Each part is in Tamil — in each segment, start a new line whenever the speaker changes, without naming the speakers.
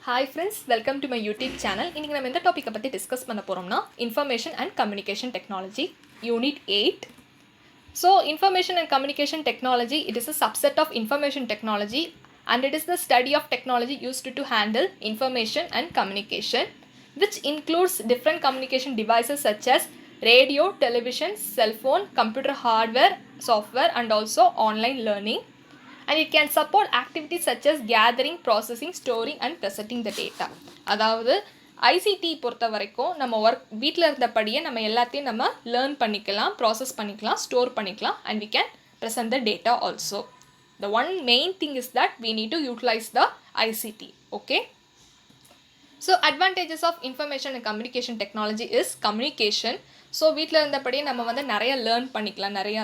Hi friends, welcome to my YouTube channel. இன்னைக்கு நம்ம எந்த டாபிக்கை பற்றி டிஸ்கஸ் பண்ண போகிறோம்னா information and communication technology unit 8. So information and communication technology, it is a subset of information technology and it is the study of technology used to handle information and communication, which includes different communication devices such as radio, television, cell phone, computer hardware, software and also online learning. And it can support activities such as gathering, processing, storing and presenting the data. அதாவது ஐசிடி பொறுத்த வரைக்கும் நம்ம வீட்டில் இருந்தபடியே நம்ம எல்லாத்தையும் நம்ம லேர்ன் பண்ணிக்கலாம், ப்ராசஸ் பண்ணிக்கலாம், ஸ்டோர் பண்ணிக்கலாம் and we can present the data also. The one main thing is that we need to utilize the ICT. Okay. So advantages of information and communication technology is communication. So வீட்டில் இருந்தபடியே நம்ம வந்து நிறைய லேர்ன் பண்ணிக்கலாம், நிறைய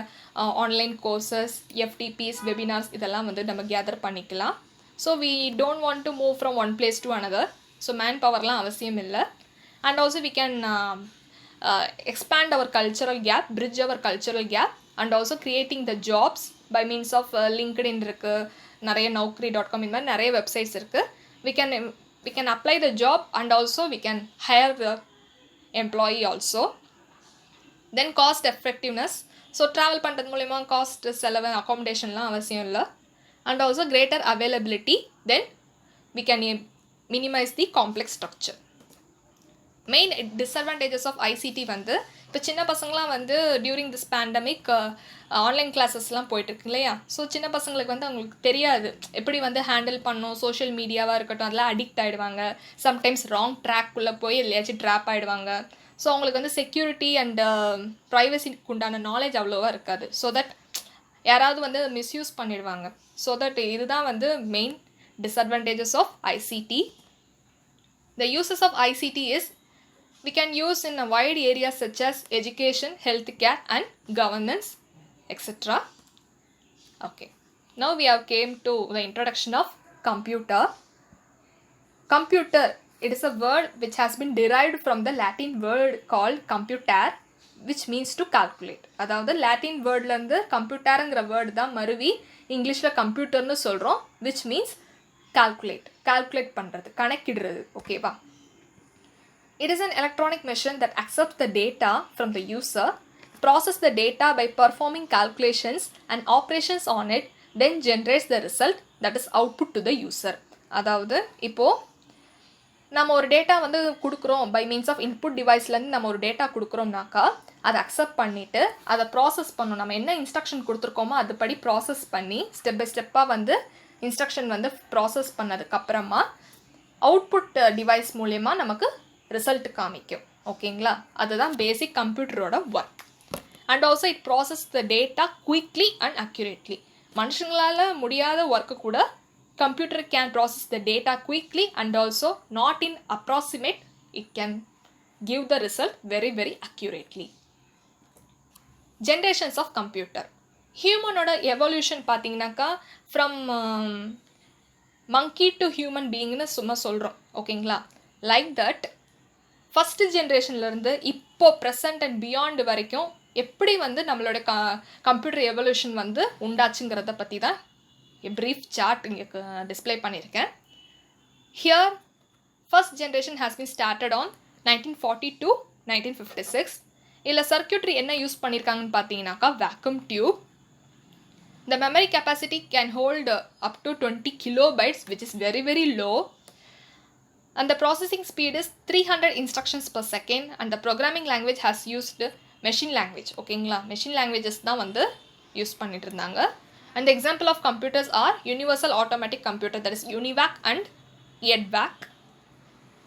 ஆன்லைன் கோர்சஸ், எஃப்டிபிஸ், வெபினார்ஸ் இதெல்லாம் வந்து நம்ம கேதர் பண்ணிக்கலாம். So we don't want to move from one place to another. So man பவர்லாம் அவசியம் இல்லை. And also we can expand our cultural gap, bridge our cultural gap and also creating the jobs by means of LinkedIn இருக்குது, நிறைய naukri.com இந்த மாதிரி நிறைய வெப்சைட்ஸ் இருக்குது. We can apply the job and also we can hire the employee also. Then cost effectiveness. So travel பண்ணுறது மூலமா காஸ்ட் செலவு அக்காமடேஷன்லாம் அவசியம் இல்லை. And also greater availability. Then we can minimize the complex structure. Main disadvantages of ICT வந்து இப்போ சின்ன பசங்களாம் வந்து டியூரிங் திஸ் பேண்டமிக் ஆன்லைன் கிளாஸஸ்லாம் போயிட்டுருக்கு இல்லையா. ஸோ சின்ன பசங்களுக்கு வந்து அவங்களுக்கு தெரியாது எப்படி வந்து ஹேண்டில் பண்ணணும், சோஷியல் மீடியாவாக இருக்கட்டும் அதெல்லாம் அடிக்ட் ஆகிடுவாங்க. சம்டைம்ஸ் ராங் ட்ராக்குள்ளே போய் எல்லையாச்சும் ட்ராப் ஆகிடுவாங்க. ஸோ அவங்களுக்கு வந்து செக்யூரிட்டி அண்ட் ப்ரைவசிக்கு உண்டான நாலேஜ் அவ்வளோவா இருக்காது. ஸோ தட் யாராவது வந்து மிஸ்யூஸ் பண்ணிடுவாங்க. ஸோ தட் இதுதான் வந்து main disadvantages of ICT. The uses of ICT is we can use in a wide areas such as education, healthcare and governance, etc. Okay. Now we have came to the introduction of computer. Computer, it is a word which has been derived from the Latin word called computere, which means to calculate. அதாவது லாட்டின் வேர்ட்லேருந்து கம்ப்யூட்டருங்கிற வேர்டு தான் மறுவி இங்கிலீஷில் கம்ப்யூட்டர்னு சொல்கிறோம், which means calculate பண்ணுறது, கணக்கிடுறது. ஓகேவா. It is an electronic machine that accepts the data from the user, process the data by performing calculations and operations on it, then generates the result that is output to the user. அதாவது இப்போது நம்ம ஒரு டேட்டா வந்து கொடுக்குறோம், பை மீன்ஸ் ஆஃப் இன்புட் டிவைஸ்லேருந்து நம்ம ஒரு டேட்டா கொடுக்குறோம்னாக்கா அதை அக்செப்ட் பண்ணிவிட்டு அதை ப்ராசஸ் பண்ணணும். நம்ம என்ன இன்ஸ்ட்ரக்ஷன் கொடுத்துருக்கோமோ அதுபடி ப்ராசஸ் பண்ணி ஸ்டெப் பை ஸ்டெப்பாக வந்து இன்ஸ்ட்ரக்ஷன் வந்து ப்ராசஸ் பண்ணதுக்கப்புறமா அவுட்புட் டிவைஸ் மூலயமா நமக்கு ரிசல்ட் காமிக்கும். ஓகேங்களா. அதுதான் பேசிக் கம்ப்யூட்டரோட work. And also it process the data quickly and accurately. மனுஷங்களால் முடியாத ஒர்க்கு கூட computer can process the data quickly and also not in approximate, it can give the result very very accurately. Generations of computer. ஹியூமனோட எவல்யூஷன் பார்த்தீங்கன்னாக்கா ஃப்ரம் மங்கி டு ஹியூமன் பீயிங்னு சும்மா சொல்கிறோம். ஓகேங்களா. லைக் தட் ஃபஸ்ட்டு ஜென்ரேஷன்லேருந்து இப்போ ப்ரெசண்ட் அண்ட் பியாண்ட் வரைக்கும் எப்படி வந்து நம்மளோட கம்ப்யூட்டர் எவல்யூஷன் வந்து உண்டாச்சுங்கிறத பற்றி தான் ப்ரீஃப் சார்ட் இங்கே டிஸ்பிளே பண்ணியிருக்கேன். Here first generation has been started on 1940 to 1956. இதில் சர்க்யூட்ரி என்ன யூஸ் பண்ணியிருக்காங்கன்னு பார்த்தீங்கன்னாக்கா vacuum tube. The memory capacity can hold up to 20 kilobytes, which is very very low. And the processing speed is 300 instructions per second. And the programming language has used machine language. ஓகேங்களா. மெஷின் லாங்குவேஜஸ் தான் வந்து யூஸ் பண்ணிட்டு இருந்தாங்க. And the example of computers are universal automatic computer, that is UNIVAC and EDVAC.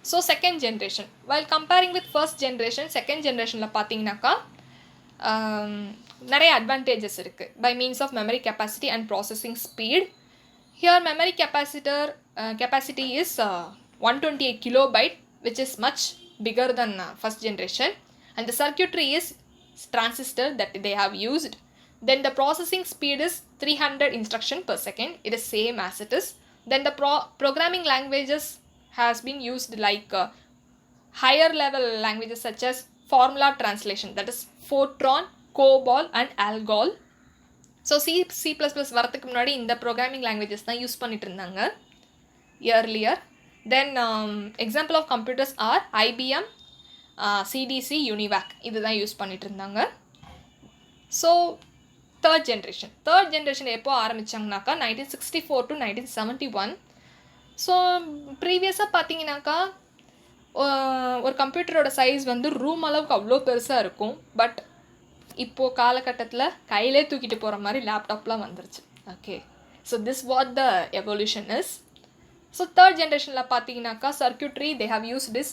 So second generation, while comparing with first generation, second generationல பார்த்தீங்கன்னாக்கா நிறைய அட்வான்டேஜஸ் இருக்குது. By means of memory capacity and processing speed. Here memory capacity is 128 kilobyte, which is much bigger than first generation. And the circuitry is transistor that they have used. Then the processing speed is 300 instruction per second. It is same as it is. Then the programming languages has been used like higher level languages such as formula translation, that is Fortran, COBOL and ALGOL. So C++ வரத்துக்கு முன்னாடி இந்த ப்ரோக்ராமிங் லாங்குவேஜஸ் தான் யூஸ் பண்ணிட்டு இருந்தாங்க earlier. Then example of computers are IBM, CDC, UNIVAC இதுதான் யூஸ் பண்ணிட்டு இருந்தாங்க. ஸோ தேர்ட் ஜென்ரேஷன் எப்போ ஆரம்பித்தாங்கனாக்கா 1964 to 1971. ஸோ ப்ரீவியஸாக பார்த்தீங்கன்னாக்கா ஒரு கம்ப்யூட்டரோட சைஸ் வந்து ரூம் அளவுக்கு அவ்வளோ பெருசாக இருக்கும். பட் இப்போது காலகட்டத்தில் கையிலே தூக்கிட்டு போகிற மாதிரி லேப்டாப்லாம் வந்துருச்சு. Okay, so this what the evolution is. So third ஜென்ரேஷனில் பார்த்தீங்கன்னாக்கா circuitry they have use this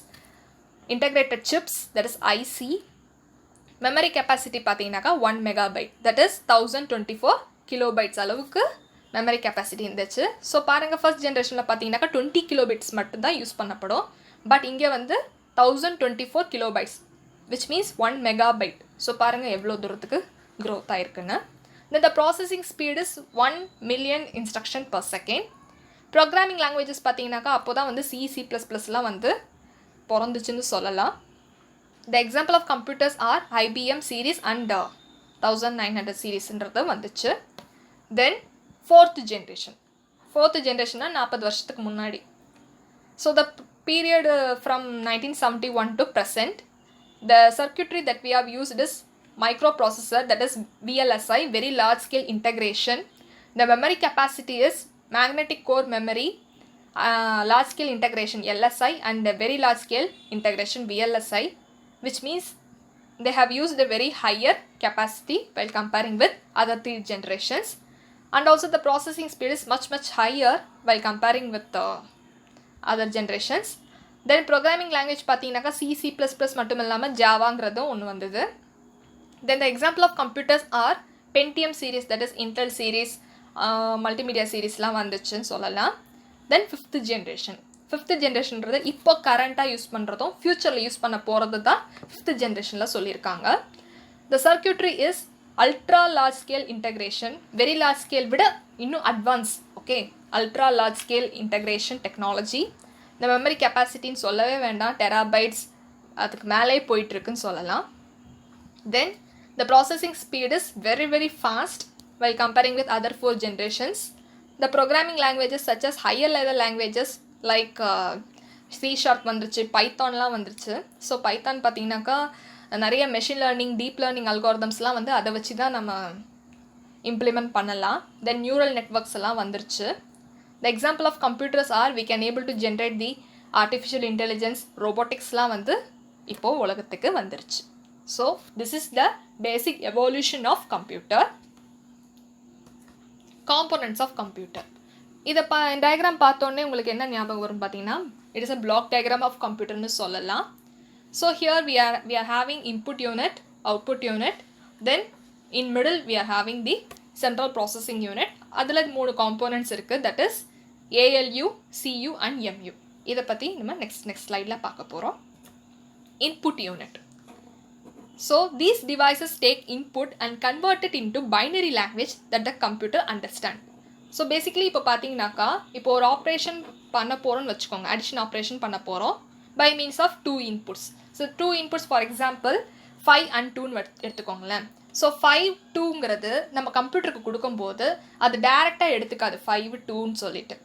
integrated chips, that is IC. Memory capacity பார்த்தீங்கன்னாக்கா 1 MB, தட் இஸ் 1024 கிலோபைட்ஸ் அளவுக்கு மெமரி கெப்பாசிட்டி இருந்துச்சு. ஸோ பாருங்கள், ஃபர்ஸ்ட் ஜென்ரேஷனில் பார்த்தீங்கன்னாக்கா 20 கிலோபிட்ஸ் மட்டும்தான் யூஸ் பண்ணப்படும். பட் இங்கே வந்து 1024 kilobytes, which means 1 MB. So பாருங்கள் எவ்வளோ தூரத்துக்கு க்ரோத் ஆயிருக்குன்னு. Then the processing speed is 1 million instruction per second. Programming languages பார்த்தீங்கன்னாக்கா அப்போ தான் வந்து C++லாம் வந்து பிறந்துச்சுன்னு சொல்லலாம். The example of computers are IBM series and 1900 series-ன்றது வந்துச்சு. Then fourth generation 40 வருஷத்துக்கு முன்னாடி. So the period from 1971 to present, the circuitry that we have used is microprocessor, that is VLSI, very large scale integration. The memory capacity is magnetic core memory, large scale integration LSI, and very large scale integration VLSI, which means they have used a very higher capacity while comparing with other 3 generations. And also the processing speed is much higher while comparing with other generations. Then programming language பார்த்தீங்கன்னாக்கா C++ மட்டும் இல்லாமல் ஜாவாங்கிறதும் ஒன்று வந்தது. Then the example of computers are Pentium series, that is Intel series, multimedia seriesலாம் வந்துச்சுன்னு சொல்லலாம். Then fifth ஜென்ரேஷன்றது இப்போ கரண்ட்டாக யூஸ் பண்ணுறதும் ஃப்யூச்சரில் யூஸ் பண்ண போகிறது தான் ஃபிஃப்த் ஜென்ரேஷனில் சொல்லியிருக்காங்க. The circuitry is ultra large scale integration, very large scale விட இன்னும் advance. Okay, ultra large scale integration technology. இந்த மெமரி கெப்பாசிட்டின்னு சொல்லவே வேண்டாம், டெராபைட்ஸ் அதுக்கு மேலே போயிட்டுருக்குன்னு சொல்லலாம். Then the processing speed is very fast while comparing with other 4 generations. The programming languages such as higher level languages like C# வந்துருச்சு, பைத்தான்லாம் வந்துருச்சு. ஸோ பைத்தான் பார்த்தீங்கன்னாக்கா நிறைய மெஷின் லேர்னிங், டீப் லேர்னிங் அல்காரிதம்ஸ்லாம் வந்து அதை வச்சு தான் நம்ம இம்ப்ளிமெண்ட் பண்ணலாம். தென் நியூரல் நெட்வொர்க்ஸ் எல்லாம் வந்துருச்சு. The example of computers are we can able to generate the artificial intelligence, ரோபோட்டிக்ஸ்லாம் வந்து இப்போது உலகத்துக்கு வந்துருச்சு. So this is the basic evolution of computer. Components of computer, இதை டயக்ராம் பார்த்தோன்னே உங்களுக்கு என்ன ஞாபகம் வரும் பார்த்தீங்கன்னா, it is a block diagram of கம்ப்யூட்டர்னு சொல்லலாம். So here we are having input unit, output unit, then in middle we are having the central processing unit. அதில் 3 காம்போனன்ட்ஸ் இருக்குது, that is ALU, CU and MU. இதை பற்றி நம்ம நெக்ஸ்ட் ஸ்லைடில் பார்க்க போகிறோம். Input unit. So these devices take input and convert it into binary language that the computer understand. So basically இப்போ பார்த்தீங்கன்னாக்கா இப்போ ஒரு ஆப்ரேஷன் பண்ண போகிறோம்னு வச்சுக்கோங்க, அடிஷன் ஆப்ரேஷன் பண்ண போகிறோம் by means of 2 inputs. So 2 inputs for example 5 and 2ன்னு எடுத்துக்கோங்களேன். ஸோ 5, 2ங்கிறது நம்ம கம்ப்யூட்டருக்கு கொடுக்கும்போது அது டேரெக்டாக எடுத்துக்காது 5, 2ன்னு சொல்லிட்டு.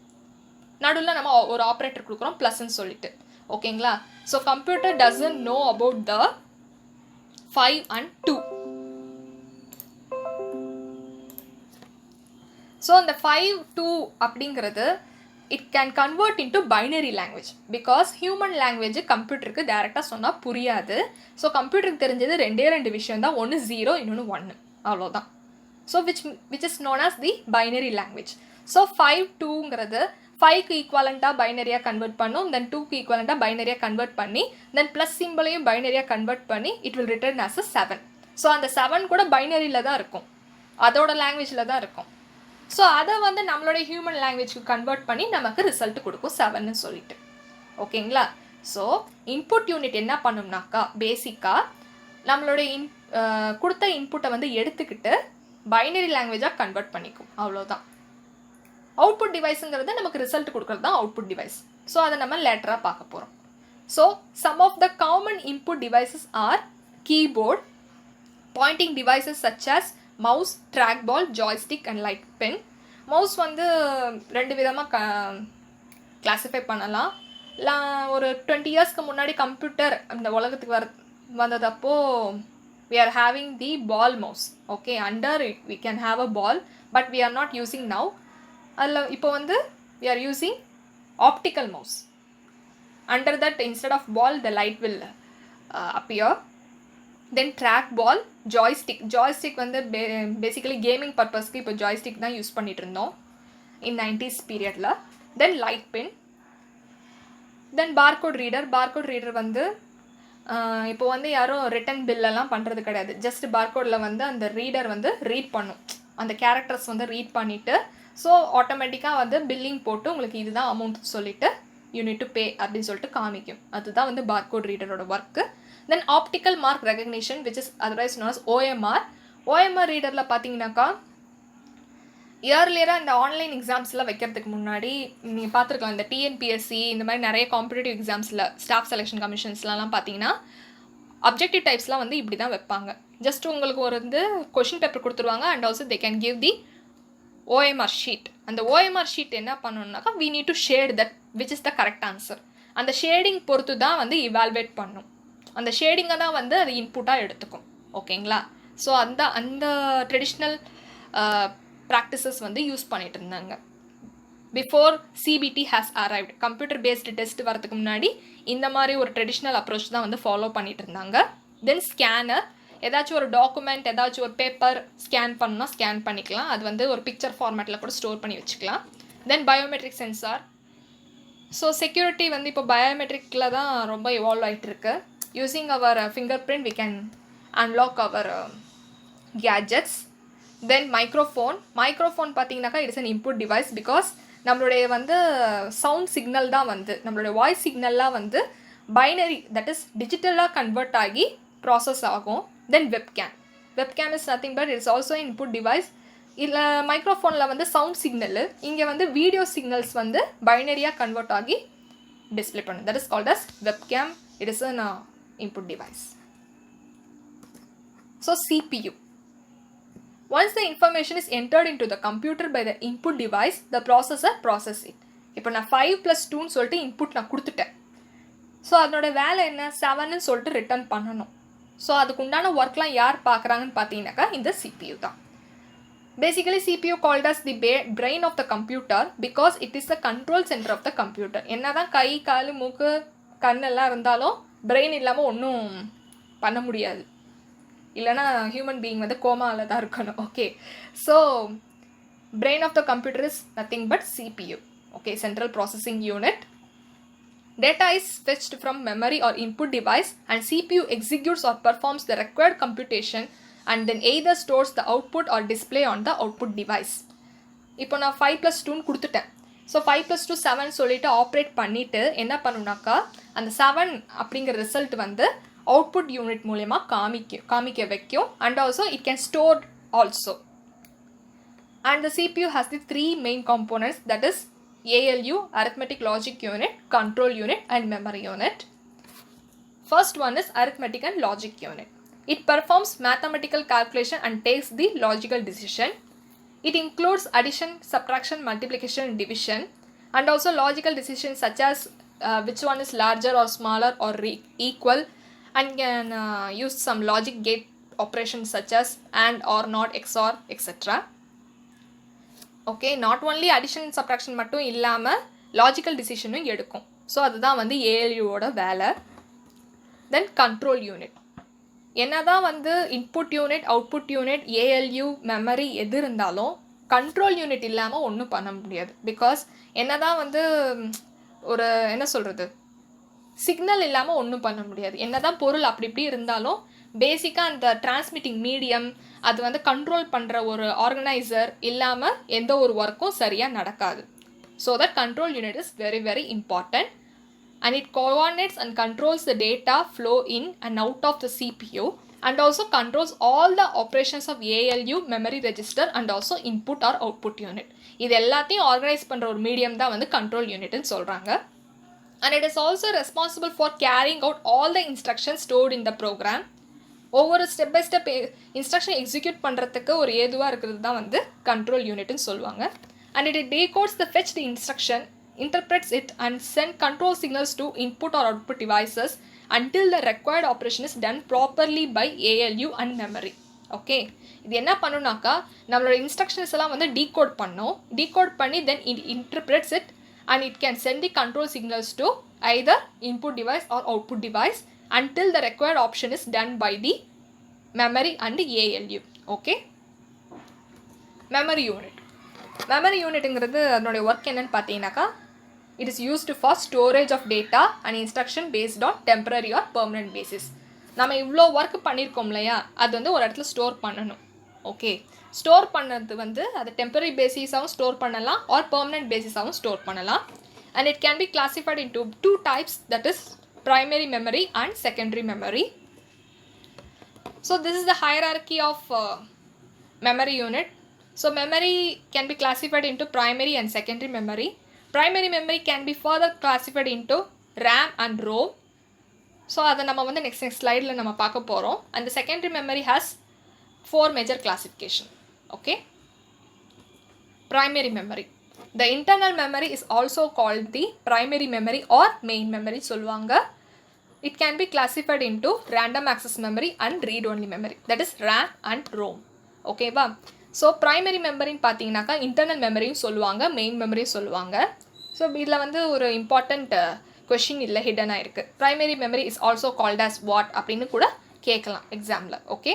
நடுவில் நம்ம ஒரு ஆப்ரேட்டர் கொடுக்குறோம் ப்ளஸ்ன்னு சொல்லிட்டு. ஓகேங்களா? So computer doesn't know about the 5 and 2. So அந்த 5, 2 அப்படிங்கிறது it can convert into binary language because human language கம்ப்யூட்டருக்கு டேரெக்டாக சொன்னால் புரியாது. ஸோ கம்ப்யூட்டருக்கு தெரிஞ்சது 2 விஷயம் தான், ஒன்று 0, இன்னொன்று 1, அவ்வளோதான். So which is known as the binary language. So 5, 2ங்கிறது 5க்கு ஈக்குவலண்ட்டாக பைனரியாக கன்வெர்ட் பண்ணும், தென் 2க்கு ஈக்குவலண்ட்டாக பைனரியாக கன்வெர்ட் பண்ணி, தென் ப்ளஸ் சிம்பிளையும் பைனரியாக கன்வெர்ட் பண்ணி it will return as a 7. So அந்த 7 கூட பைனரியில் தான் இருக்கும், அதோட லாங்குவேஜில் தான் இருக்கும். ஸோ அதை வந்து நம்மளுடைய ஹியூமன் லாங்குவேஜ்க்கு கன்வெர்ட் பண்ணி நமக்கு ரிசல்ட் கொடுக்கும் 7ன்னு சொல்லிட்டு. ஓகேங்களா? ஸோ இன்புட் யூனிட் என்ன பண்ணும்னாக்கா பேசிக்காக நம்மளுடைய கொடுத்த இன்புட்டை வந்து எடுத்துக்கிட்டு பைனரி லாங்குவேஜாக கன்வெர்ட் பண்ணிக்கும், அவ்வளோதான். அவுட்புட் டிவைஸுங்கிறது நமக்கு ரிசல்ட் கொடுக்குறது தான் அவுட்புட் டிவைஸ். ஸோ அதை நம்ம லேட்டராக பார்க்க போகிறோம். So some of the common input devices are keyboard, pointing devices such as mouse, trackball, joystick and light pen. Mouse வந்து 2 விதமாக கிளாஸிஃபை பண்ணலாம். ஒரு 20 இயர்ஸ்க்கு முன்னாடி கம்ப்யூட்டர் அந்த உலகத்துக்கு வந்ததப்போ we are having the ball mouse. Okay, under it we can have a ball, but we are not using now. அதில் இப்போ வந்து we are using optical mouse. Under that, instead of ball, the light will appear. Then track ball, joystick வந்து basically gaming purpose-க்கு இப்போ joystick தான் யூஸ் பண்ணிட்டு இருந்தோம் in 90s period-ல. Then light pin. Then barcode reader வந்து இப்போ வந்து யாரும் ரிட்டன் பில்லெல்லாம் பண்ணுறது கிடையாது. ஜஸ்ட் பார்கோடில் வந்து அந்த ரீடர் வந்து ரீட் பண்ணும், அந்த கேரக்டர்ஸ் வந்து ரீட் பண்ணிவிட்டு ஸோ ஆட்டோமேட்டிக்காக வந்து பில்லிங் போட்டு உங்களுக்கு இதுதான் அமௌண்ட் சொல்லிவிட்டு யூ நீட் டு பே அப்படின்னு சொல்லிட்டு காமிக்கும். அதுதான் வந்து பார்கோட் ரீடரோட work. Then optical mark recognition which is otherwise known as OMR ரீடரில் பார்த்தீங்கன்னாக்கா இயர்லியராக இந்த ஆன்லைன் எக்ஸாம்ஸ்லாம் வைக்கிறதுக்கு முன்னாடி நீங்கள் பார்த்துருக்கலாம், இந்த டிஎன்பிஎஸ்சி இந்த மாதிரி நிறைய காம்படிட்டிவ் எக்ஸாம்ஸில் ஸ்டாஃப் செலெக்ஷன் கமிஷன்ஸ்லாம் பார்த்தீங்கன்னா அப்ஜெக்டிவ் டைப்ஸ்லாம் வந்து இப்படி தான் வைப்பாங்க. ஜஸ்ட் உங்களுக்கு ஒரு வந்து கொஷின் பேப்பர் கொடுத்துருவாங்க and also they can give the OMR sheet. அந்த ஓஎம்ஆர் ஷீட் என்ன பண்ணணுன்னாக்கா we need to shade that which is the correct answer. அந்த ஷேடிங் பொறுத்து தான் வந்து இவால்வேட் பண்ணும். அந்த ஷேடிங்கை தான் வந்து அது இன்புட்டாக எடுத்துக்கும். ஓகேங்களா? ஸோ அந்த ட்ரெடிஷ்னல் ப்ராக்டிசஸ் வந்து யூஸ் பண்ணிட்டு இருந்தாங்க before CBT has arrived. Computer based test வரதுக்கு முன்னாடி இந்த மாதிரி ஒரு ட்ரெடிஷ்னல் அப்ரோச் தான் வந்து ஃபாலோ பண்ணிட்டு இருந்தாங்க. தென் ஸ்கேனர், ஏதாச்சும் ஒரு டாக்குமெண்ட் ஏதாச்சும் ஒரு பேப்பர் ஸ்கேன் பண்ணணும்னா ஸ்கேன் பண்ணிக்கலாம், அது வந்து ஒரு பிக்சர் ஃபார்மேட்டில் கூட ஸ்டோர் பண்ணி வச்சுக்கலாம். Then biometric sensor. So security வந்து இப்போ பயோமெட்ரிக்கில் தான் ரொம்ப இவால்வ் ஆகிட்டு இருக்கு. Using our fingerprint we can unlock our gadgets. Then microphone பார்த்தீங்கன்னாக்கா it's an input device. Because நம்மளுடைய வந்து சவுண்ட் சிக்னல் தான் வந்து நம்மளுடைய வாய்ஸ் சிக்னல்லாம் வந்து பைனரி தட் இஸ் டிஜிட்டலாக கன்வெர்ட் ஆகி ப்ராசஸ் ஆகும். Then webcam is nothing but it's also input device. இல்லை மைக்ரோஃபோனில் வந்து சவுண்ட் சிக்னலு, இங்கே வந்து வீடியோ சிக்னல்ஸ் வந்து பைனரியாக கன்வெர்ட் ஆகி டிஸ்பிளே பண்ணும். That is called as webcam. It is an input device. So CPU. Once the information is entered into the computer by the input device, the processor process it. இப்போ நான் 5+2 சொல்லிட்டு இன்புட் நான் கொடுத்துட்டேன். ஸோ அதனோட வேலை என்ன, 7ன்னு சொல்லிட்டு ரிட்டர்ன் பண்ணணும். ஸோ அதுக்கு உண்டான ஒர்க்லாம் யார் பார்க்குறாங்கன்னு பார்த்தீங்கன்னாக்கா இந்த CPU தான். Basically CPU called as the brain of the computer because it is the control center of the computer. என்ன தான் கை கால் மூக்கு கண்ணெல்லாம் இருந்தாலும் பிரெயின் இல்லாமல் ஒன்றும் பண்ண முடியாது. இல்லைனா ஹியூமன் பீயிங் வந்து கோமாவில் தான் இருக்கணும். Okay, so brain of the computer is nothing but CPU. Okay, central processing unit. Data is fetched from memory or input device and CPU executes or performs the required computation and then either stores the output or display on the output device. இப்போ நான் 5+2 கொடுத்துட்டேன். ஸோ 5+2 7 சொல்லிட்டு ஆப்ரேட் பண்ணிவிட்டு என்ன பண்ணுனாக்கா அந்த 7 அப்படிங்கிற ரிசல்ட் வந்து output unit மூலமா காமிக்க வைக்கும் and also it can store also. And the CPU has the 3 main components, that is ALU, arithmetic logic unit, control unit and memory unit. First one is arithmetic and logic unit. It performs mathematical calculation and takes the logical decision. It includes addition, subtraction, multiplication and division and also logical decisions such as which one is larger or smaller or equal, and can use some logic gate operations such as and or not, XOR, etc. Okay, not only addition and subtraction மட்டும் இல்லாமல் logical decision-ம் எடுக்கும். ஸோ அதுதான் வந்து ALU-ஓட வேலை. Then control unit. என்னதான் வந்து input unit, output unit, ALU, memory எது இருந்தாலும் கண்ட்ரோல் யூனிட் இல்லாமல் ஒன்றும் பண்ண முடியாது. பிகாஸ் என்னதான் வந்து ஒரு என்ன சொல்கிறது சிக்னல் இல்லாமல் ஒன்றும் பண்ண முடியாது. என்னதான் பொருள் அப்படி இப்படி இருந்தாலும் பேசிக்காக அந்த டிரான்ஸ்மிட்டிங் மீடியம் அது வந்து கண்ட்ரோல் பண்ணுற ஒரு ஆர்கனைசர் இல்லாமல் எந்த ஒரு ஒர்க்கும் சரியாக நடக்காது. So that control unit is very very important and it coordinates and controls the data flow in and out of the CPU and also controls all the operations of ALU, memory register and also input or output unit. இது எல்லாத்தையும் ஆர்கனைஸ் பண்ணுற ஒரு மீடியம் தான் வந்து கண்ட்ரோல் யூனிட்னு சொல்கிறாங்க. And it is also responsible for carrying out all the instructions stored in the program. ஒவ்வொரு step by step instruction execute பண்ணுறதுக்கு ஒரு ஏதுவாக இருக்கிறது தான் வந்து கண்ட்ரோல் யூனிட்னு சொல்லுவாங்க. And it decodes the fetched instruction interprets it and send control signals to input or output devices until the required operation is done properly by ALU and memory. Okay, இது என்ன பண்ணுனாக்கா நம்மளோட இன்ஸ்ட்ரக்ஷன்ஸ் எல்லாம் வந்து டீகோட் பண்ணோம். டீகோட் பண்ணி then it interprets it and it can send the control signals to either input device or output device until the required option is done by the memory and the ALU. Okay, memory unit. Memory unit ங்கிறது அதனுடைய ஒர்க் என்னன்னு பார்த்தீங்கன்னாக்கா it is used for storage of data and instruction based on temporary or permanent basis. நம்ம இவ்வளோ ஒர்க் பண்ணியிருக்கோம் இல்லையா, அது வந்து ஒரு இடத்துல ஸ்டோர் பண்ணணும். ஓகே, ஸ்டோர் பண்ணது வந்து அது டெம்பரரி பேசிஸாகவும் ஸ்டோர் பண்ணலாம் ஆர் பெர்மனன்ட் பேசிஸாகவும் ஸ்டோர் பண்ணலாம். And it can be classified into 2 types, that is primary memory and secondary memory. So this is the hierarchy of memory unit. So memory can be classified into primary and secondary memory. Primary memory can be further classified into RAM and ROM. So அதை நம்ம வந்து நெக்ஸ்ட் ஸ்லைடில் நம்ம பார்க்க போகிறோம். And the secondary memory has 4 major classification. Okay, primary memory. The internal memory is also called the primary memory or main memory சொல்லுவாங்க. It can be classified into random access memory and read only memory, that is RAM and ROM. Okay வா. ஸோ ப்ரைமரி மெமரின்னு பார்த்தீங்கன்னாக்கா இன்டர்னல் மெமரியும் சொல்லுவாங்க, மெயின் மெமரியும் சொல்லுவாங்க. ஸோ இதில் வந்து ஒரு இம்பார்ட்டண்ட் கொஷின் இல்லை ஹிடனாக இருக்குது. Primary memory is also called as what அப்படின்னு கூட கேட்கலாம் எக்ஸாமில். Okay,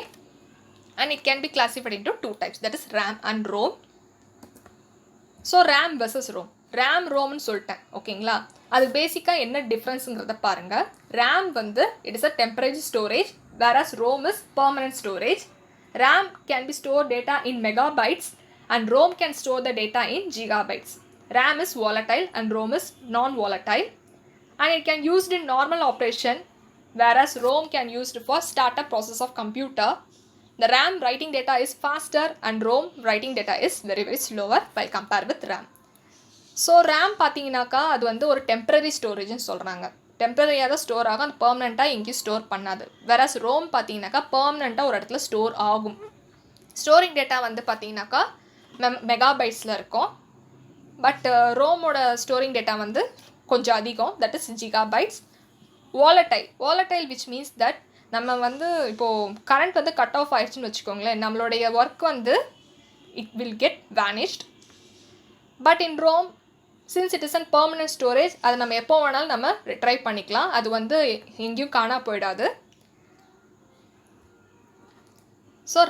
and it can be classified into 2 types, that is RAM and ROM. So RAM versus ROM. RAM ROMனு சொல்லிட்டேன். ஓகேங்களா, அது பேசிக்காக என்ன டிஃப்ரென்ஸுங்கிறத பாருங்கள். RAM வந்து it is a temporary storage whereas ROM is permanent storage. RAM can be stored data in megabytes and ROM can store the data in gigabytes. RAM is volatile and ROM is non-volatile, and it can used in normal operation whereas ROM can used for startup process of computer. The RAM writing data is faster and ROM writing data is very slower while compared with RAM. So RAM பார்த்தீங்கன்னாக்கா அது வந்து ஒரு டெம்பரரி ஸ்டோரேஜ்னு சொல்கிறாங்க. டெம்பரரியாக தான் ஸ்டோர் ஆகும், அது பெர்மனெண்ட்டாக எங்கேயும் ஸ்டோர் பண்ணாது. வேறஸ் ரோம் பார்த்தீங்கன்னாக்கா பெர்மனெண்ட்டாக ஒரு இடத்துல ஸ்டோர் ஆகும். ஸ்டோரிங் டேட்டா வந்து பார்த்தீங்கன்னாக்கா மெகாபைட்ஸில் இருக்கும். பட் ரோமோட ஸ்டோரிங் டேட்டா வந்து கொஞ்சம் அதிகம், that is gigabytes. Volatile which means that நம்ம வந்து இப்போது கரண்ட் வந்து கட் ஆஃப் ஆயிடுச்சுன்னு வச்சுக்கோங்களேன், நம்மளுடைய ஒர்க் வந்து it will get vanished. But in ROM since it is an permanent storage, அதை நம்ம எப்போ வேணாலும் நம்ம ரிட்ரைவ் பண்ணிக்கலாம், அது வந்து எங்கேயும் காணா போயிடாது. So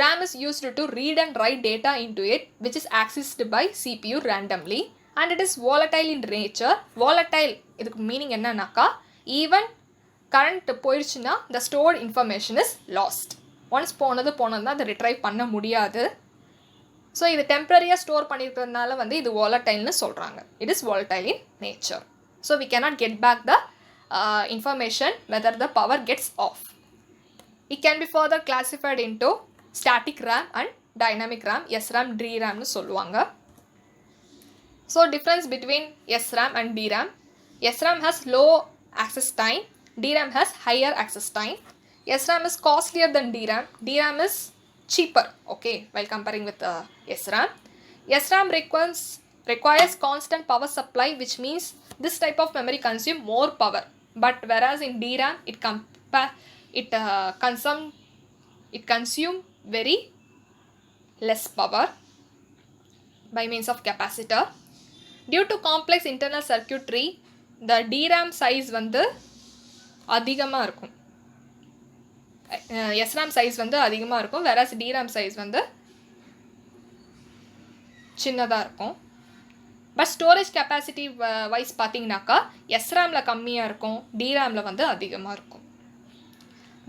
RAM is used to read and write data into it which is accessed by CPU randomly and it is volatile in nature. Volatile இதுக்கு மீனிங் என்னன்னாக்கா ஈவன் கரண்ட் போயிடுச்சுன்னா the stored information is lost. Once போனதுன்னா அதை ரிட்ரைவ் பண்ண முடியாது. ஸோ இது டெம்பரரியாக ஸ்டோர் பண்ணியிருக்கிறதுனால வந்து இது வாலடைல்னு சொல்கிறாங்க. It is volatile in nature. So we cannot get back the information whether the power gets off. It can be further classified into static RAM and dynamic RAM, SRAM, DRAM னு சொல்லுவாங்க. So difference between SRAM and DRAM. SRAM has low access time, DRAM has higher access time. SRAM is costlier than DRAM. DRAM is cheaper, okay, while comparing with SRAM. SRAM requires constant power supply, which means this type of memory consume more power. But whereas in DRAM it consume very less power by means of capacitor. Due to complex internal circuitry, the DRAM size வந்து அதிகமாக இருக்கும், SRAM சைஸ் வந்து அதிகமாக இருக்கும், whereas DRAM சைஸ் வந்து சின்னதாக இருக்கும். பட் ஸ்டோரேஜ் கெப்பாசிட்டி வைஸ் பார்த்தீங்கன்னாக்கா SRAMல கம்மியாக இருக்கும், DRAMல வந்து அதிகமாக இருக்கும்.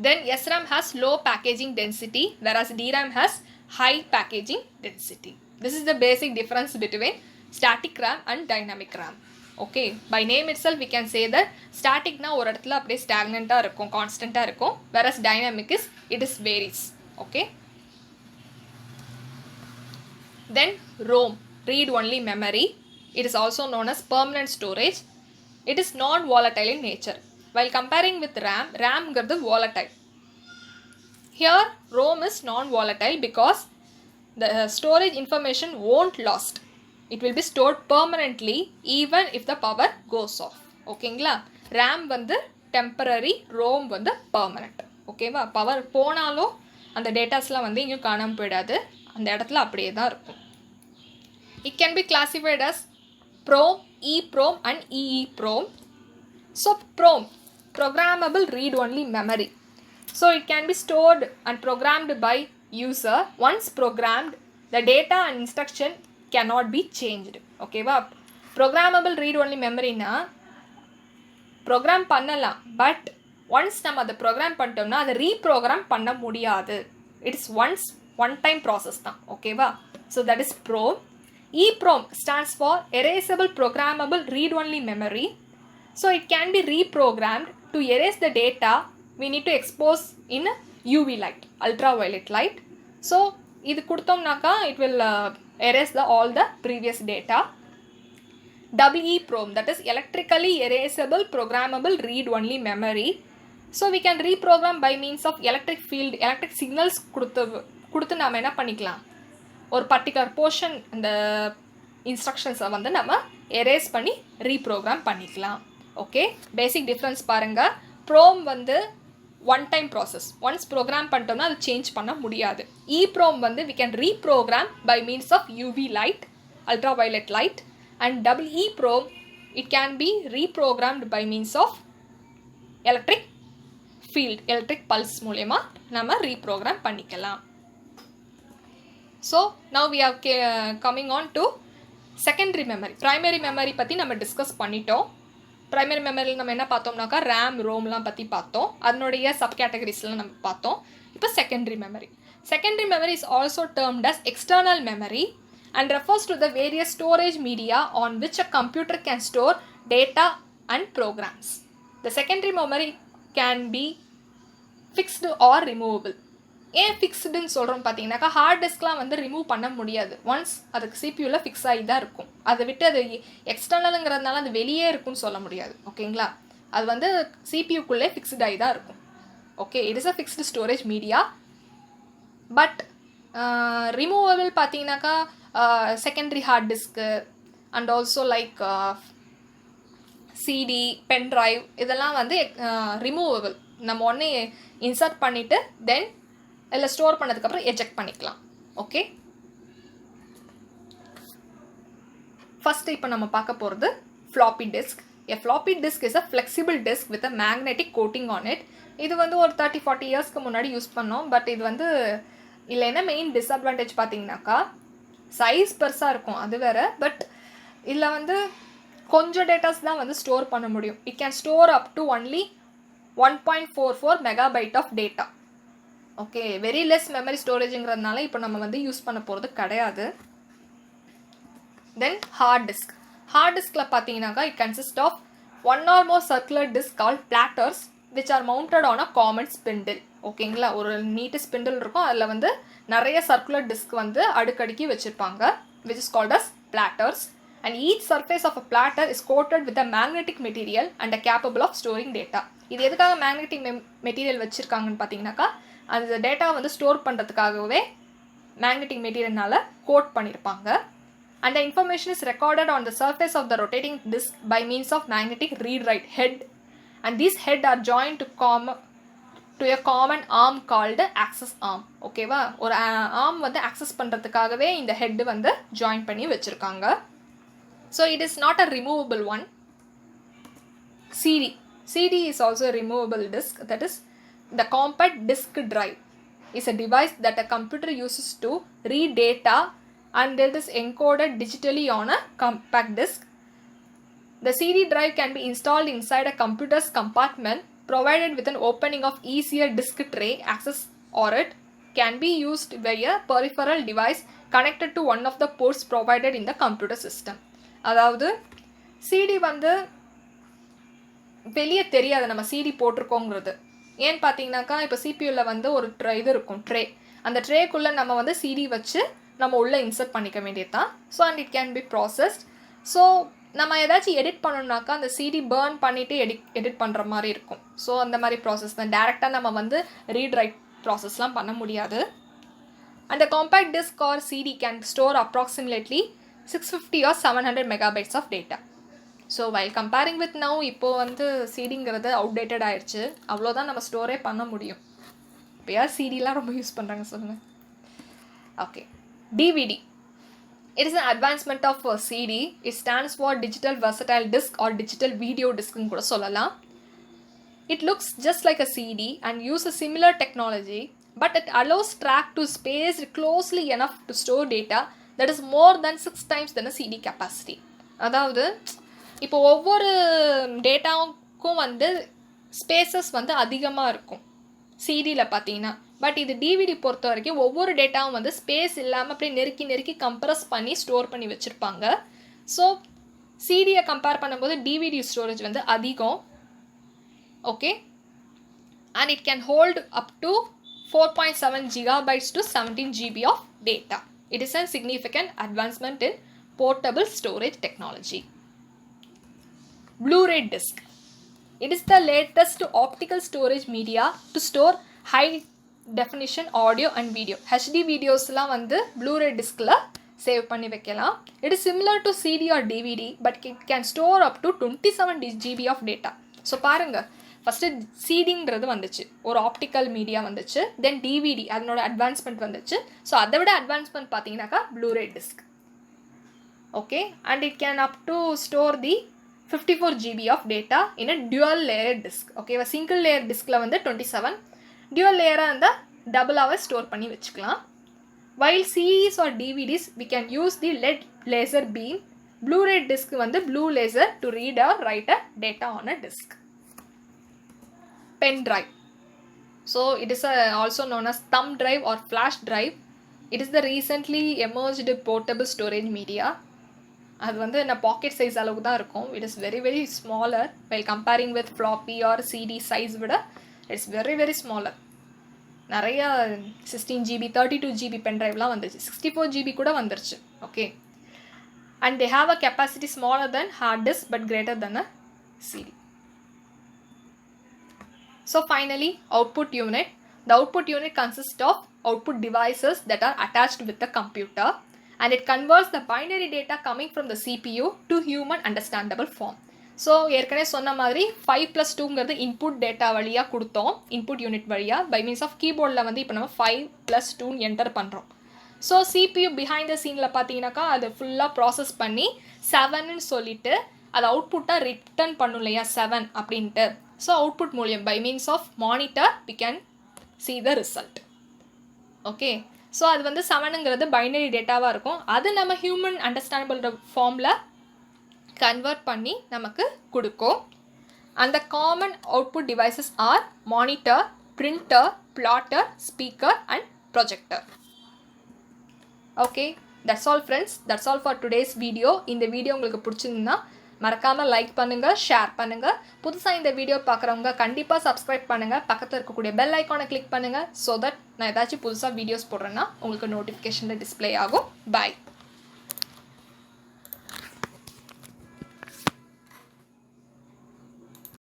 Then SRAM has low packaging density whereas DRAM has high packaging density. This is the basic difference between static RAM and dynamic RAM. Okay, by name itself we can say that static na ஒரு இடத்துல அப்படியே stagnant-ஆ இருக்கும், constant-ஆ இருக்கும், whereas dynamic is it is varies. Okay, then ROM, read only memory. It is also known as permanent storage. It is non-volatile in nature. While comparing with RAM ங்கிறது volatile. Here ROM is non-volatile because the storage information won't lost. It will be stored permanently even if the power goes off. ஓகேங்களா? RAM வந்து temporary, ROM வந்து permanent. ஓகேவா? பவர் போனாலும் அந்த டேட்டாஸ்லாம் வந்து இங்கேயும் காணாமல் போயிடாது, அந்த இடத்துல அப்படியே தான் இருக்கும். It can be classified as PROM, EPROM and EEPROM. So PROM, programmable read-only memory. So it can be stored and programmed by user. Once programmed, the data and instruction cannot be changed. Okay va? Programmable read-only memory na program பண்ணலாம், but once நம்ம அதை program பண்ணிட்டோம்னா அதை reprogram பண்ண முடியாது. It is one time process தான். ஓகேவா? So that is PROM. EPROM stands for erasable programmable read-only memory. So it can be reprogrammed. To erase the data, we need to expose in UV light, ultraviolet light. So இது கொடுத்தோம்னாக்கா it will erase all the previous data. EEPROM, that is electrically erasable programmable read-only memory. So we can reprogram by means of electric field, electric signals கொடுத்து நாம் என்ன பண்ணிக்கலாம், ஒரு பர்டிகுலர் போர்ஷன் அந்த இன்ஸ்ட்ரக்ஷன்ஸை வந்து நம்ம எரேஸ் பண்ணி ரீப்ரோக்ராம் பண்ணிக்கலாம். ஓகே, பேசிக் டிஃப்ரென்ஸ் பாருங்கள். ப்ரோம் வந்து one time process, once program பண்ணிட்டோம்னா அது சேஞ்ச் பண்ண முடியாது. EPROM வந்து we can reprogram by means of UV light, ultraviolet light, and EEPROM it can be reprogrammed by means of electric field, electric pulse மூலமா நம்ம reprogram பண்ணிக்கலாம். So now we are coming on to secondary memory. Primary memory பற்றி நம்ம டிஸ்கஸ் பண்ணிட்டோம். ப்ரைமரி மெமரியில் நம்ம என்ன பார்த்தோம்னாக்கா RAM, ROMலாம் பற்றி பார்த்தோம், அதனுடைய சப் கேட்டகரிஸ்லாம் நம்ம பார்த்தோம். இப்போ secondary memory. Secondary memory is also termed as external memory and refers to the various storage media on which a computer can store data and programs. The secondary memory can be fixed or removable. ஏன் ஃபிக்ஸ்டுன்னு சொல்கிறோம் பார்த்தீங்கன்னாக்கா, ஹார்ட் டிஸ்க்லாம் வந்து ரிமூவ் பண்ண முடியாது. ஒன்ஸ் அதுக்கு சிபியூவில் ஃபிக்ஸ் ஆகி தான் இருக்கும். அதை விட்டு அது எக்ஸ்டர்னலுங்கிறதுனால அது வெளியே இருக்குன்னு சொல்ல முடியாது. ஓகேங்களா? அது வந்து சிபியூக்குள்ளே ஃபிக்ஸ்ட் ஆகி தான் இருக்கும். Okay, it is a fixed storage media. But removable பார்த்தீங்கன்னாக்கா secondary hard disk and also like CD, pen drive இதெல்லாம் வந்து ரிமூவபிள். நம்ம ஒன்று இன்சர்ட் பண்ணிவிட்டு தென் இல்லை ஸ்டோர் பண்ணதுக்கப்புறம் எஜெக்ட் பண்ணிக்கலாம். ஓகே, ஃபஸ்ட்டு இப்போ நம்ம பார்க்க போகிறது floppy disk. A floppy disk is a flexible disk with a magnetic coating on it. இது வந்து ஒரு 30-40 இயர்ஸ்க்கு முன்னாடி யூஸ் பண்ணோம். பட் இது வந்து இல்லை என்ன மெயின் டிஸ்அட்வான்டேஜ் பார்த்தீங்கன்னாக்கா, சைஸ் பெருசாக இருக்கும் அது வேறு. பட் இதில் வந்து கொஞ்சம் டேட்டாஸ் தான் வந்து ஸ்டோர் பண்ண முடியும். It can store up to only 1.44 megabyte of data. Okay, very less memory ஸ்டோரேஜுங்கிறதுனால இப்போ நம்ம வந்து யூஸ் பண்ண போகிறது கிடையாது. தென் ஹார்ட் டிஸ்க். ஹார்ட் டிஸ்கில் பார்த்தீங்கன்னாக்கா it consist of one or more circular disk called platters which are mounted on a common spindle. ஓகேங்களா? ஒரு நீட்டு ஸ்பிண்டில் இருக்கும், அதில் வந்து நிறைய சர்க்குலர் டிஸ்க் வந்து அடுக்கடுக்கி வச்சுருப்பாங்க, which is called as platters. And each surface of a platter is coated with a magnetic material and are capable of storing data. இது எதுக்காக மேக்னெட்டிக் மெட்டீரியல் வச்சுருக்காங்கன்னு பார்த்தீங்கன்னாக்கா, அந்த டேட்டா வந்து ஸ்டோர் பண்ணுறதுக்காகவே மேக்னெட்டிக் மெட்டீரியல்னால கோட் பண்ணியிருப்பாங்க. And the information is recorded on the surface of the rotating disk by means of magnetic read-write head. And these head are joined to a common arm called access arm. ஓகேவா? ஒரு ஆர்ம் வந்து ஆக்சஸ் பண்ணுறதுக்காகவே இந்த ஹெட் வந்து ஜாயின் பண்ணி வச்சுருக்காங்க. So it is not a removable one. CD is also a removable disk. That is, the compact disk drive is a device that a computer uses to read data and it is encoded digitally on a compact disk. The CD drive can be installed inside a computer's compartment provided with an opening of easier disk tray access, or it can be used by a peripheral device connected to one of the ports provided in the computer system. அதாவது சிடி வந்து வெளியே தெரியாது நம்ம சிடி போட்டிருக்கோங்கிறது. ஏன்னு பார்த்தீங்கன்னாக்கா, இப்போ சிபியூவில் வந்து ஒரு இது இருக்கும், ட்ரே. அந்த ட்ரேக்குள்ளே நம்ம வந்து சிடி வச்சு நம்ம உள்ளே இன்சர்ட் பண்ணிக்க வேண்டியது தான். So and it can be processed. So நம்ம ஏதாச்சும் எடிட் பண்ணணுன்னாக்கா அந்த சிடி பேர்ன் பண்ணிவிட்டு எடிட் பண்ணுற மாதிரி இருக்கும். ஸோ அந்த மாதிரி ப்ராசஸ் தான். டேரெக்டாக நம்ம வந்து ரீட் ரைட் ப்ராசஸ்லாம் பண்ண முடியாது. And the compact disk or CD can store approximately 650 or 700 megabytes of data. So while comparing with now இப்போது வந்து சிடிங்கிறது அவுடேட்டட் ஆயிடுச்சு. அவ்வளோதான் நம்ம ஸ்டோரே பண்ண முடியும். இப்போ யார் சிடிலாம் ரொம்ப யூஸ் பண்ணுறாங்க சொல்லுங்கள். Okay, DVD. It is an advancement of CD. It stands for Digital Versatile Disc or Digital Video Disc ன்னு கூட சொல்லலாம். It looks just like a CD and uses similar technology, but it allows track to space closely enough to store data that is more than 6 times than a CD capacity. அதாவது இப்போ ஒவ்வொரு டேட்டாவுக்கும் வந்து ஸ்பேசஸ் வந்து அதிகமாக இருக்கும் சிடியில் பார்த்தீங்கன்னா. பட் இது டிவிடி பொறுத்த வரைக்கும் ஒவ்வொரு டேட்டாவும் வந்து ஸ்பேஸ் இல்லாமல் அப்படியே நெருக்கி கம்ப்ரஸ் பண்ணி ஸ்டோர் பண்ணி வச்சுருப்பாங்க. ஸோ சிடியை கம்பேர் பண்ணும்போது டிவிடி ஸ்டோரேஜ் வந்து அதிகம். Okay, and it can hold up to 4.7 gigabytes to 17 GB of data. It is a significant advancement in portable storage technology. Blu-ray disc. It is the latest optical storage media to store high definition audio and video. HD videosலாம் வந்து Blu-ray discல சேவ் பண்ணி வைக்கலாம். It is similar to CD or DVD but it can store up to 27 GB of data. So பாருங்கள், ஃபஸ்ட்டு சிடிங்கிறது வந்துச்சு, ஒரு ஆப்டிக்கல் மீடியா வந்துச்சு, தென் டிவிடி அதனோட அட்வான்ஸ்மெண்ட் வந்துச்சு. ஸோ அதை விட அட்வான்ஸ்மெண்ட் பார்த்தீங்கன்னாக்கா Blu-ray disc. Okay, and it can up to store the 54 GB of data in a dual layer disk. Okay, single layer டிஸ்கில் வந்து 27, டியூவல் லேயராக இருந்தால் டபுளாகவே ஸ்டோர் பண்ணி வச்சுக்கலாம். while CDs or DVDs we can use the LED laser beam. Blu-ray disc வந்து blue laser to read or write a data on a disk. Pen drive. So it is also known as thumb drive or flash drive. It is the recently emerged portable storage media. அது வந்து என்ன பாக்கெட் சைஸ் அளவுக்கு தான் இருக்கும். It is very very smaller while comparing with floppy or CD size விட இட்ஸ் வெரி வெரி ஸ்மாலர். நிறையா 16 GB 32 GB பென் ட்ரைவ்லாம் வந்துருச்சு, 64 GB கூட வந்துருச்சு. Okay, and they have a capacity smaller than hard disk but greater than a CD. So finally, output unit. The output unit consists of output devices that are attached with the computer and it converts the binary data coming from the CPU to human understandable form. So ஏற்கனவே சொன்ன மாதிரி 5+2ங்கிறது இன்புட் டேட்டா வழியாக கொடுத்தோம், இன்புட் யூனிட் வழியாக. பை மீன்ஸ் ஆஃப் கீபோர்டில் வந்து இப்போ நம்ம 5+2 என்டர் பண்ணுறோம். ஸோ CPU பிஹைண்ட் த சீனில் பார்த்தீங்கன்னாக்கா அது ஃபுல்லாக ப்ராசஸ் பண்ணி 7ன்னு சொல்லிவிட்டு அது அவுட்புட்டாக ரிட்டர்ன் பண்ணும் இல்லையா 7 அப்படின்ட்டு. ஸோ அவுட்புட் மூலியம் by means of monitor we can see the result. Okay, so அது வந்து 7ங்கிறது பைனரி டேட்டாவாக இருக்கும். அது நம்ம ஹியூமன் அண்டர்ஸ்டாண்டபிள் ஃபார்மில் கன்வெர்ட் பண்ணி நமக்கு கொடுக்கும். அந்த common output devices are monitor, printer, plotter, speaker and projector. Okay, that's all friends, that's all for today's video. இந்த வீடியோ உங்களுக்கு பிடிச்சிருந்தா மறக்காமல் லைக் பண்ணுங்கள், ஷேர் பண்ணுங்கள். புதுசாக இந்த வீடியோ பார்க்குறவங்க கண்டிப்பாக சப்ஸ்கிரைப் பண்ணுங்கள். பக்கத்தில் இருக்கக்கூடிய பெல் ஐக்கானை கிளிக் பண்ணுங்கள். ஸோ தட் நான் ஏதாச்சும் புதுசாக வீடியோஸ் போடுறேன்னா உங்களுக்கு நோட்டிஃபிகேஷனில் டிஸ்பிளே ஆகும். பாய்.